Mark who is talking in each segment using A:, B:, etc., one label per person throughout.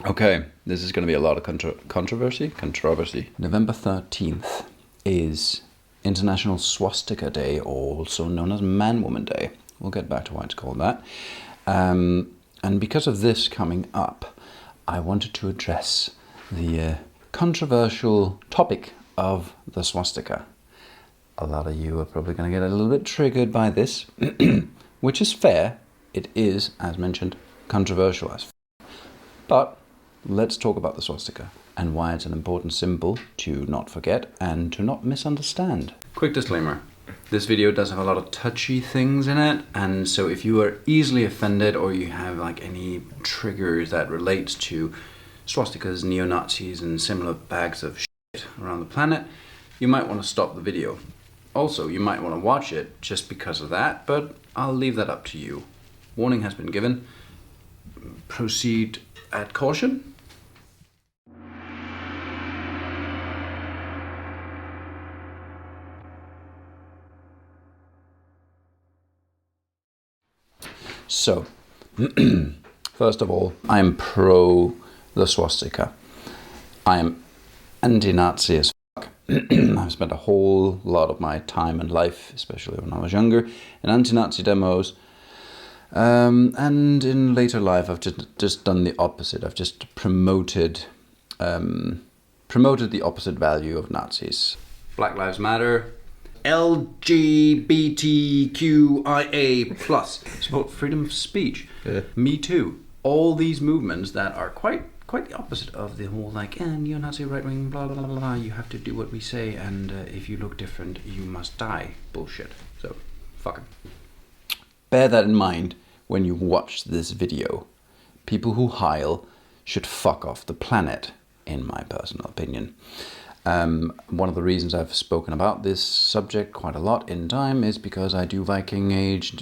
A: Okay, this is going to be a lot of controversy. November 13th is International Swastika Day, also known as Man-Woman Day. We'll get back to why it's called that. And because of this coming up, I wanted to address the controversial topic of the swastika. A lot of you are probably going to get a little bit triggered by this, which is fair. It is, as mentioned, controversial as but let's talk about the swastika and why it's an important symbol to not forget and to not misunderstand. Quick disclaimer. This video does have a lot of touchy things in it, and so if you are easily offended or you have like any triggers that relates to swastikas, neo-Nazis and similar bags of shit around the planet, you might want to stop the video. Also, you might want to watch it just because of that, but I'll leave that up to you. Warning has been given. Proceed at caution. So, first of all, I'm pro the swastika. I am anti-Nazi as fuck. I've spent a whole lot of my time and life, especially when I was younger, in anti-Nazi demos. And in later life, I've just done the opposite. I've just promoted the opposite value of Nazis. Black Lives Matter, LGBTQIA+, support freedom of speech, Me Too. All these movements that are quite the opposite of the whole like, neo-Nazi right-wing, blah, blah, blah, blah, you have to do what we say, and if you look different, you must die bullshit. So, fuck 'em. Bear that in mind when you watch this video. People who heil should fuck off the planet, in my personal opinion. One of the reasons I've spoken about this subject quite a lot in time is because I do Viking Age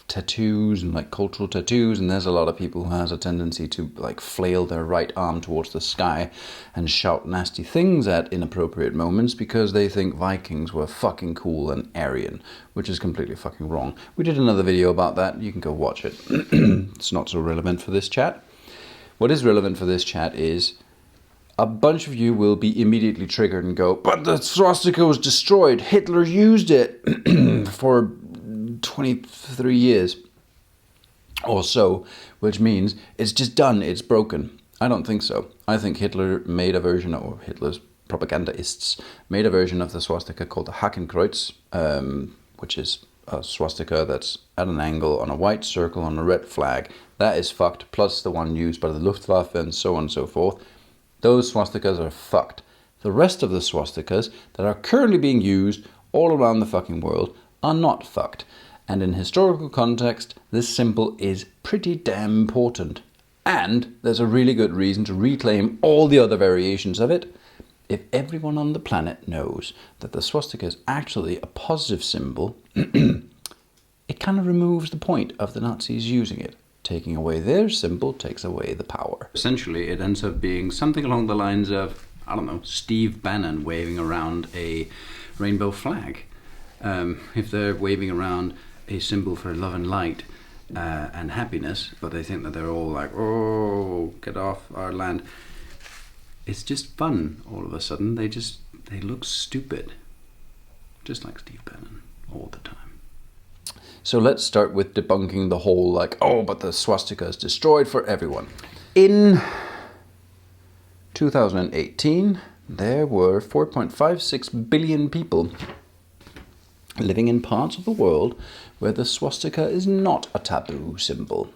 A: tattoos and like cultural tattoos, and there's a lot of people who has a tendency to like flail their right arm towards the sky and shout nasty things at inappropriate moments because they think Vikings were fucking cool and Aryan, which is completely fucking wrong. We did another video about that, you can go watch it. It's not so relevant for this chat. What is relevant for this chat is a bunch of you will be immediately triggered and go, but the swastika was destroyed. Hitler used it for 23 years or so, which means it's just done, it's broken. I don't think so. I think Hitler made a version, or Hitler's propagandists made a version of the swastika called the Hakenkreuz, which is a swastika that's at an angle on a white circle on a red flag. That is fucked, plus the one used by the Luftwaffe and so on and so forth. Those swastikas are fucked. The rest of the swastikas that are currently being used all around the fucking world are not fucked. And in historical context, this symbol is pretty damn important. And there's a really good reason to reclaim all the other variations of it. If everyone on the planet knows that the swastika is actually a positive symbol, it kind of removes the point of the Nazis using it. Taking away their symbol takes away the power. Essentially, it ends up being something along the lines of, I don't know, Steve Bannon waving around a rainbow flag. If they're waving around a symbol for love and light and happiness, but they think that they're all like, oh, get off our land. It's just fun all of a sudden. They look stupid. Just like Steve Bannon all the time. So let's start with debunking the whole like, oh, but the swastika is destroyed for everyone. In 2018, there were 4.56 billion people living in parts of the world where the swastika is not a taboo symbol.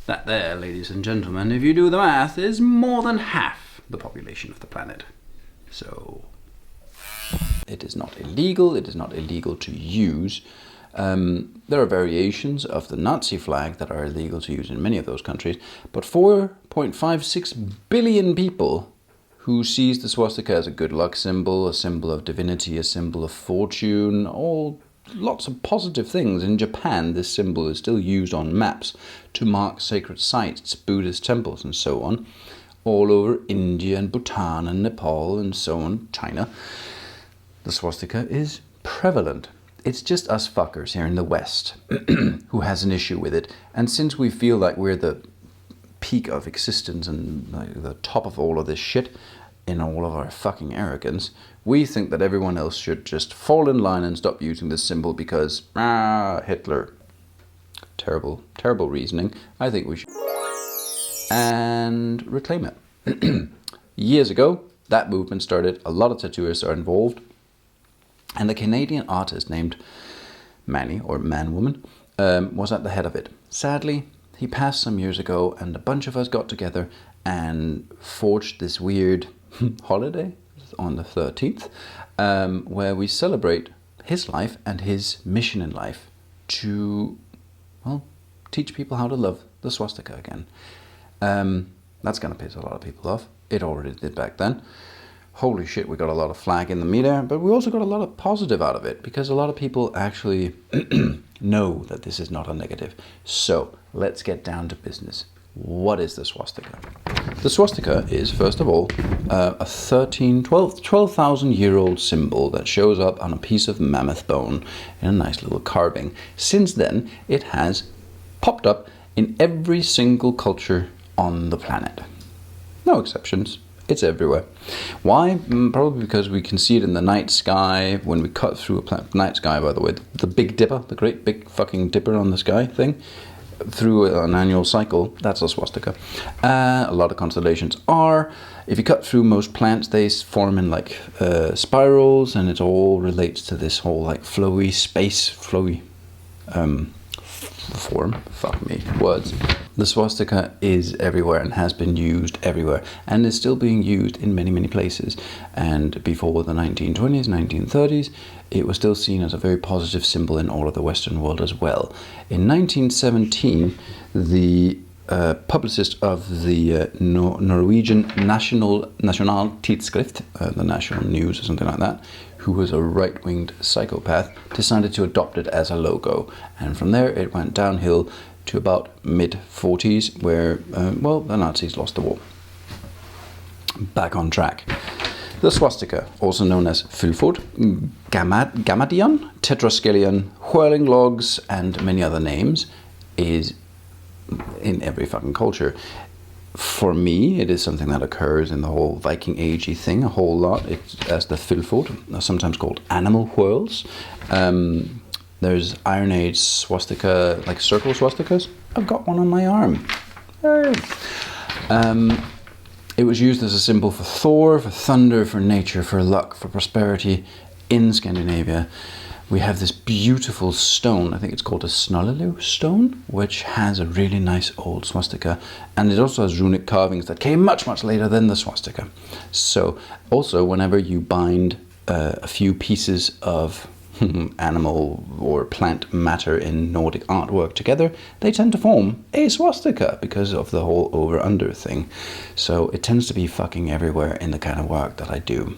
A: That there, ladies and gentlemen, if you do the math, is more than half the population of the planet. So it is not illegal. It is not illegal to use. There are variations of the Nazi flag that are illegal to use in many of those countries, but 4.56 billion people who sees the swastika as a good luck symbol, a symbol of divinity, a symbol of fortune, all lots of positive things. In Japan, this symbol is still used on maps to mark sacred sites, Buddhist temples and so on, all over India and Bhutan and Nepal and so on, China. The swastika is prevalent. It's just us fuckers here in the West who has an issue with it. And since we feel like we're the peak of existence and like, the top of all of this shit, in all of our fucking arrogance, we think that everyone else should just fall in line and stop using this symbol because, Hitler. Terrible, terrible reasoning. I think we should. And reclaim it. Years ago, that movement started. A lot of tattooists are involved. And the Canadian artist named Manny, or Manwoman, was at the head of it. Sadly, he passed some years ago, and a bunch of us got together and forged this weird holiday on the 13th, where we celebrate his life and his mission in life to, well, teach people how to love the swastika again. That's going to piss a lot of people off. It already did back then. Holy shit, we got a lot of flag in the media, but we also got a lot of positive out of it, because a lot of people actually know that this is not a negative. So let's get down to business. What is the swastika? The swastika is, first of all, a 12,000-year-old symbol that shows up on a piece of mammoth bone in a nice little carving. Since then, it has popped up in every single culture on the planet. No exceptions. It's everywhere. Why? Probably because we can see it in the night sky when we cut through a night sky, by the way. The Big Dipper, the great big fucking dipper on the sky thing, through an annual cycle, that's a swastika. A lot of constellations are. If you cut through most plants, they form in like spirals, and it all relates to this whole like flowy space, flowy form. Fuck me, words. The swastika is everywhere and has been used everywhere and is still being used in many, many places. And before the 1920s, 1930s, it was still seen as a very positive symbol in all of the Western world as well. In 1917, the publicist of the Norwegian National Tidsskrift, the National News or something like that, who was a right-winged psychopath, decided to adopt it as a logo. And from there it went downhill to about mid-40s, where, the Nazis lost the war. Back on track. The swastika, also known as fylford, gamadion, tetraskelion, whirling logs, and many other names, is in every fucking culture. For me, it is something that occurs in the whole Viking Agey thing a whole lot. It's as the fylford, sometimes called animal whirls. There's Iron Age swastika, like circle swastikas. I've got one on my arm. Hey. It was used as a symbol for Thor, for thunder, for nature, for luck, for prosperity in Scandinavia. We have this beautiful stone, I think it's called a Snollilu stone, which has a really nice old swastika. And it also has runic carvings that came much, much later than the swastika. So also whenever you bind a few pieces of animal or plant matter in Nordic artwork together, they tend to form a swastika because of the whole over-under thing. So it tends to be fucking everywhere in the kind of work that I do.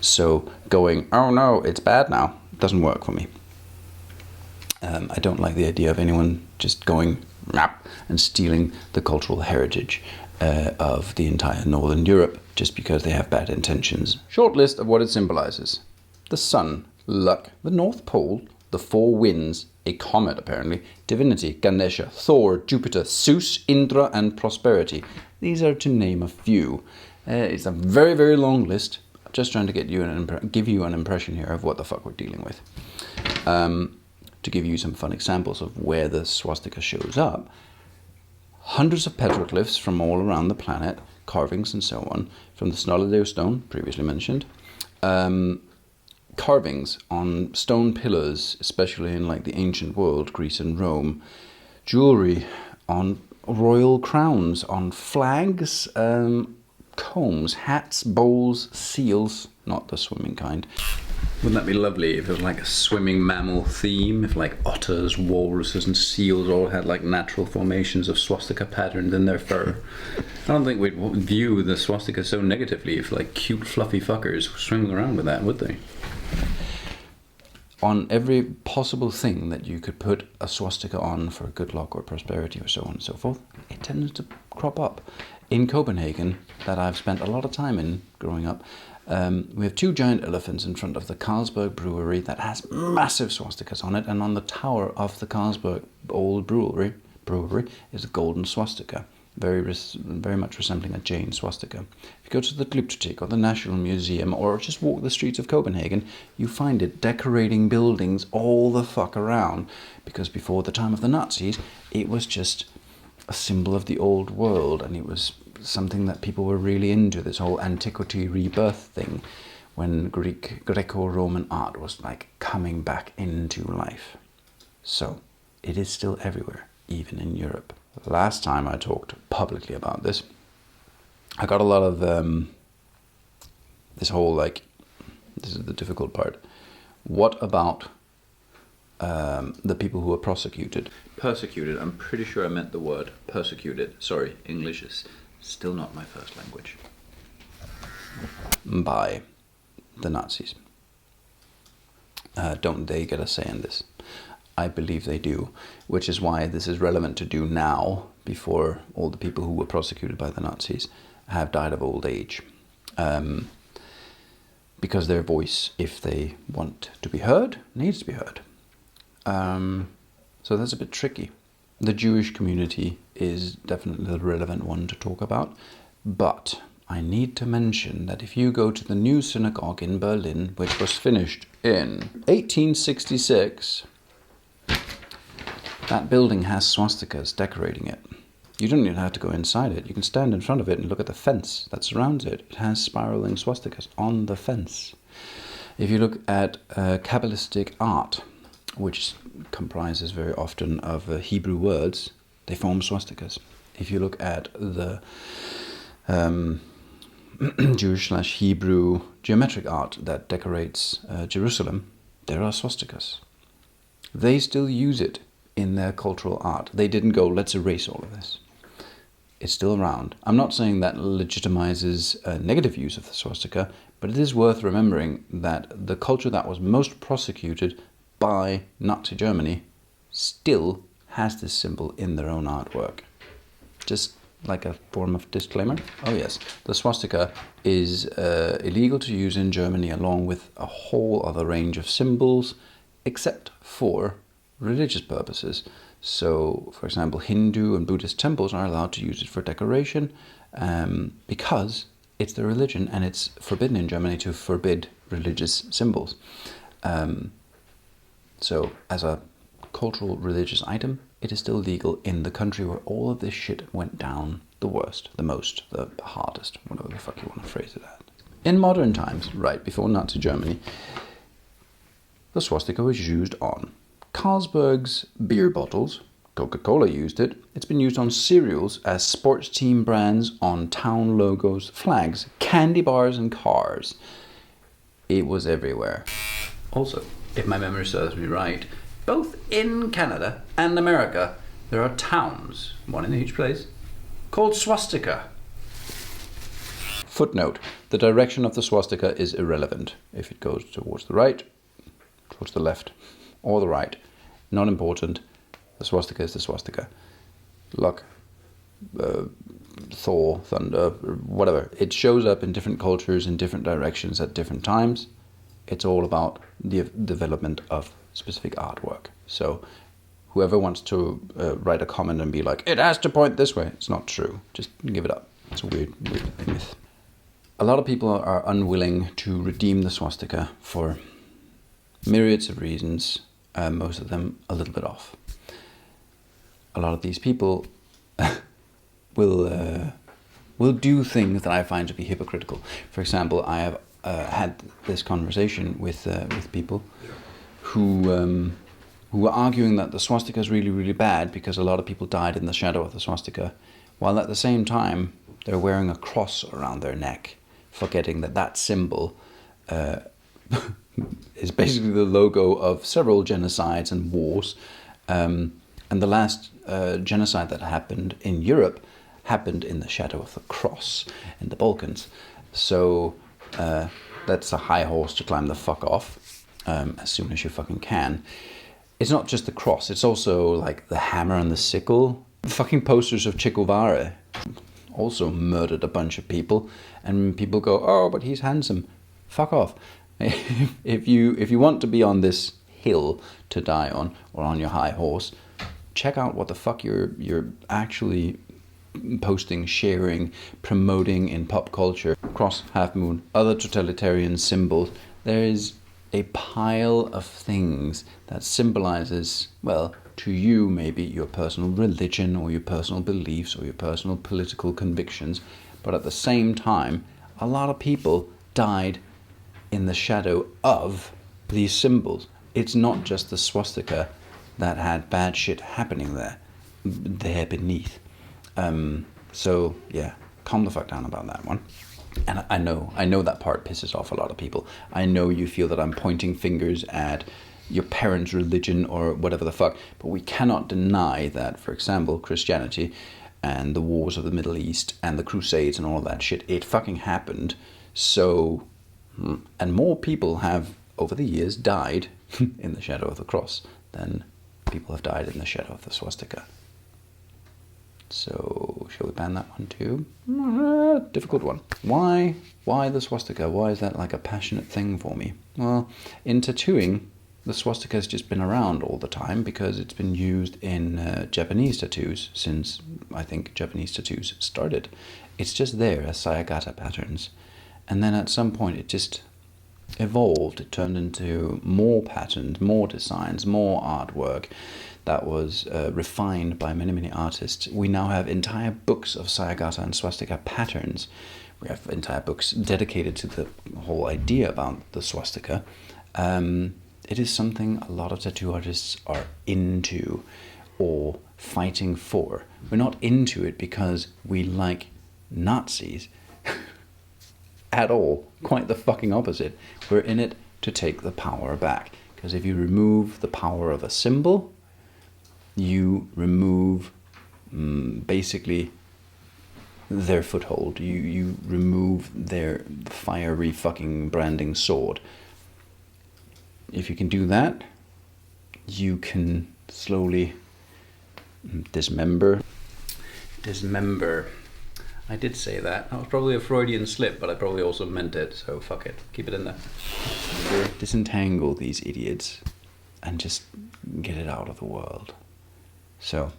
A: So going, oh no, it's bad now, doesn't work for me. I don't like the idea of anyone just going and stealing the cultural heritage of the entire Northern Europe just because they have bad intentions. Short list of what it symbolizes. The sun, luck, the North Pole, the four winds, a comet apparently, divinity, Ganesha, Thor, Jupiter, Zeus, Indra, and prosperity. These are to name a few. It's a very, very long list. I'm just trying to give you an impression here of what the fuck we're dealing with. To give you some fun examples of where the swastika shows up, hundreds of petroglyphs from all around the planet, carvings and so on, from the Snollilu stone, previously mentioned, carvings on stone pillars, especially in like the ancient world, Greece and Rome, jewelry on royal crowns, on flags, combs, hats, bowls, seals, not the swimming kind. Wouldn't that be lovely if it was like a swimming mammal theme, if like otters, walruses and seals all had like natural formations of swastika patterns in their fur? I don't think we'd view the swastika so negatively if like cute fluffy fuckers were swimming around with that, would they? On every possible thing that you could put a swastika on for good luck or prosperity or so on and so forth, it tends to crop up. In Copenhagen, that I've spent a lot of time in growing up, we have two giant elephants in front of the Carlsberg brewery that has massive swastikas on it, and on the tower of the Carlsberg old brewery, brewery is a golden swastika, very much resembling a Jane swastika. If you go to the Glyptotek or the National Museum or just walk the streets of Copenhagen, you find it decorating buildings all the fuck around, because before the time of the Nazis, it was just a symbol of the old world, and it was something that people were really into, this whole antiquity rebirth thing, when Greco-Roman art was like coming back into life. So it is still everywhere, even in Europe. Last time I talked publicly about this, I got a lot of this whole, like, this is the difficult part. What about the people who were prosecuted? Persecuted, I'm pretty sure I meant the word persecuted. Sorry, English is still not my first language. By the Nazis. Don't they get a say in this? I believe they do, which is why this is relevant to do now, before all the people who were prosecuted by the Nazis have died of old age. Because their voice, if they want to be heard, needs to be heard. So that's a bit tricky. The Jewish community is definitely the relevant one to talk about, but I need to mention that if you go to the new synagogue in Berlin, which was finished in 1866, that building has swastikas decorating it. You don't even have to go inside it. You can stand in front of it and look at the fence that surrounds it. It has spiraling swastikas on the fence. If you look at Kabbalistic art, which comprises very often of Hebrew words, they form swastikas. If you look at the Jewish/Hebrew geometric art that decorates Jerusalem, there are swastikas. They still use it in their cultural art. They didn't go, let's erase all of this. It's still around. I'm not saying that legitimizes negative use of the swastika, but it is worth remembering that the culture that was most prosecuted by Nazi Germany still has this symbol in their own artwork. Just like a form of disclaimer. Oh yes, the swastika is illegal to use in Germany, along with a whole other range of symbols, except for religious purposes. So, for example, Hindu and Buddhist temples are allowed to use it for decoration because it's their religion, and it's forbidden in Germany to forbid religious symbols. So, as a cultural religious item, it is still legal in the country where all of this shit went down the worst, the most, the hardest, whatever the fuck you want to phrase it at. In modern times, right before Nazi Germany, the swastika was used on Carlsberg's beer bottles. Coca-Cola used it. It's been used on cereals, as sports team brands, on town logos, flags, candy bars and cars. It was everywhere. Also, if my memory serves me right, both in Canada and America, there are towns, one in each place, called Swastika. Footnote: the direction of the swastika is irrelevant. If it goes towards the right, towards the left, or the right, not important. The swastika is the swastika. Luck, Thor, thunder, whatever. It shows up in different cultures in different directions at different times. It's all about the development of specific artwork. So whoever wants to write a comment and be like, it has to point this way, it's not true. Just give it up. It's a weird myth. A lot of people are unwilling to redeem the swastika for myriads of reasons, most of them a little bit off. A lot of these people will do things that I find to be hypocritical. For example, I have had this conversation with people who were arguing that the swastika is really, really bad because a lot of people died in the shadow of the swastika, while at the same time they're wearing a cross around their neck, forgetting that that symbol is basically the logo of several genocides and wars. And the last genocide that happened in Europe happened in the shadow of the cross in the Balkans. So that's a high horse to climb the fuck off as soon as you fucking can. It's not just the cross, it's also like the hammer and the sickle. The fucking posters of Che Guevara also murdered a bunch of people, and people go, oh, but he's handsome. Fuck off. If you want to be on this hill to die on, or on your high horse, check out what the fuck you're actually posting, sharing, promoting in pop culture. Cross, half moon, other totalitarian symbols. There is a pile of things that symbolizes, well, to you maybe your personal religion or your personal beliefs or your personal political convictions, but at the same time, a lot of people died in the shadow of these symbols. It's not just the swastika that had bad shit happening there beneath. So yeah, calm the fuck down about that one. And I know that part pisses off a lot of people. I know you feel that I'm pointing fingers at your parents' religion or whatever the fuck, but we cannot deny that, for example, Christianity and the wars of the Middle East and the Crusades and all that shit, it fucking happened. So, and more people have over the years died in the shadow of the cross than people have died in the shadow of the swastika. So, shall we ban that one too? Difficult one. Why the swastika? Why is that like a passionate thing for me? Well, in tattooing, the swastika has just been around all the time because it's been used in Japanese tattoos since, I think, Japanese tattoos started. It's just there as Sayagata patterns. And then at some point it just evolved. It turned into more patterns, more designs, more artwork that was refined by many, many artists. We now have entire books of Sayagata and swastika patterns. We have entire books dedicated to the whole idea about the swastika. It is something a lot of tattoo artists are into or fighting for. We're not into it because we like Nazis at all. Quite the fucking opposite. We're in it to take the power back. Because if you remove the power of a symbol, you remove basically their foothold. You remove their fiery fucking branding sword. If you can do that, you can slowly dismember. I did say that. That was probably a Freudian slip, but I probably also meant it, so fuck it. Keep it in there. Disentangle these idiots and just get it out of the world. So,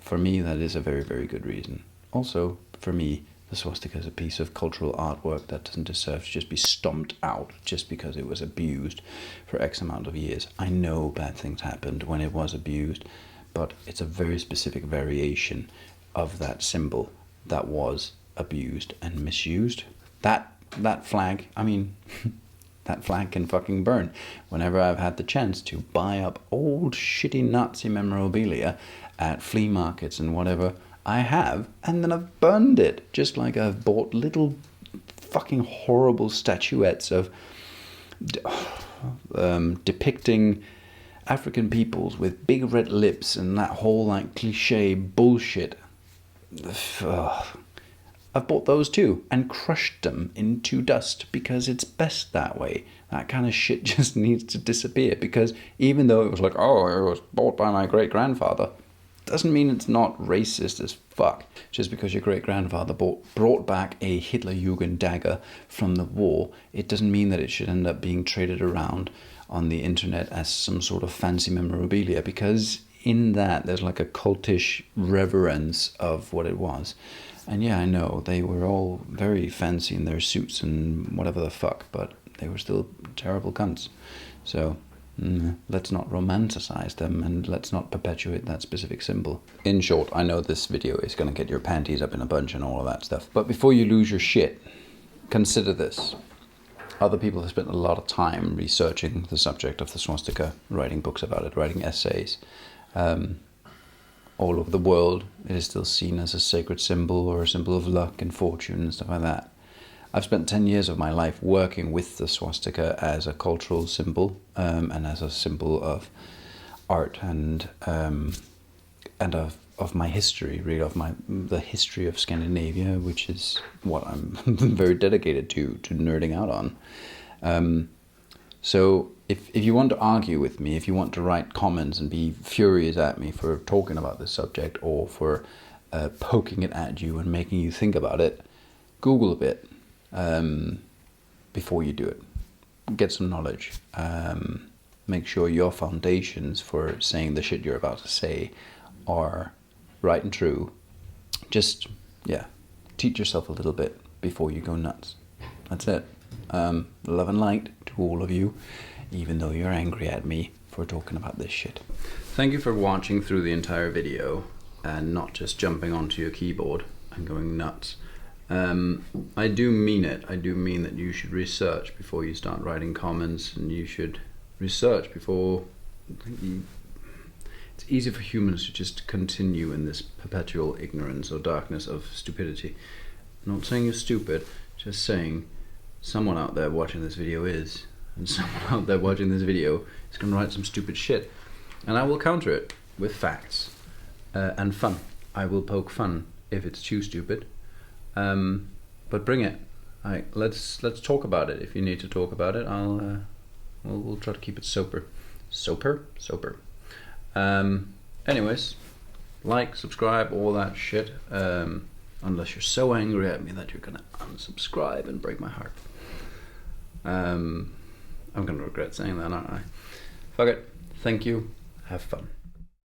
A: for me, that is a very, very good reason. Also, for me, the swastika is a piece of cultural artwork that doesn't deserve to just be stomped out just because it was abused for X amount of years. I know bad things happened when it was abused, but it's a very specific variation of that symbol that was abused and misused. That flag, I mean, that flag can fucking burn. Whenever I've had the chance to buy up old shitty Nazi memorabilia at flea markets and whatever, I have, and then I've burned it. Just like I've bought little fucking horrible statuettes of depicting African peoples with big red lips and that whole like cliche bullshit. I've bought those too and crushed them into dust because it's best that way. That kind of shit just needs to disappear, because even though it was like, oh, it was bought by my great-grandfather, doesn't mean it's not racist as fuck. Just because your great-grandfather brought back a Hitlerjugend dagger from the war, it doesn't mean that it should end up being traded around on the internet as some sort of fancy memorabilia, because in that there's like a cultish reverence of what it was. And yeah, I know they were all very fancy in their suits and whatever the fuck, but they were still terrible cunts. So let's not romanticize them, and let's not perpetuate that specific symbol. In short, I know this video is going to get your panties up in a bunch and all of that stuff, but before you lose your shit, consider this. Other people have spent a lot of time researching the subject of the swastika, writing books about it, writing essays. All over the world, it is still seen as a sacred symbol or a symbol of luck and fortune and stuff like that. I've spent 10 years of my life working with the swastika as a cultural symbol, and as a symbol of art and of my history, really, of the history of Scandinavia, which is what I'm very dedicated to nerding out on. So if you want to argue with me, if you want to write comments and be furious at me for talking about this subject, or for poking it at you and making you think about it, Google a bit before you do it. Get some knowledge. Make sure your foundations for saying the shit you're about to say are right and true. Just, yeah, teach yourself a little bit before you go nuts. That's it. Love and light to all of you, even though you're angry at me for talking about this shit. Thank you for watching through the entire video and not just jumping onto your keyboard and going nuts. I do mean it. I do mean that you should research before you start writing comments, and you should research before it's easy for humans to just continue in this perpetual ignorance or darkness of stupidity. I'm not saying you're stupid, just saying someone out there watching this video is, and someone out there watching this video is going to write some stupid shit, and I will counter it with facts and fun. I will poke fun if it's too stupid, but bring it. Let's talk about it. If you need to talk about it, we'll try to keep it sober. Anyways, like, subscribe, all that shit. Unless you're so angry at me that you're gonna unsubscribe and break my heart. I'm gonna regret saying that, aren't I? Fuck it. Thank you. Have fun.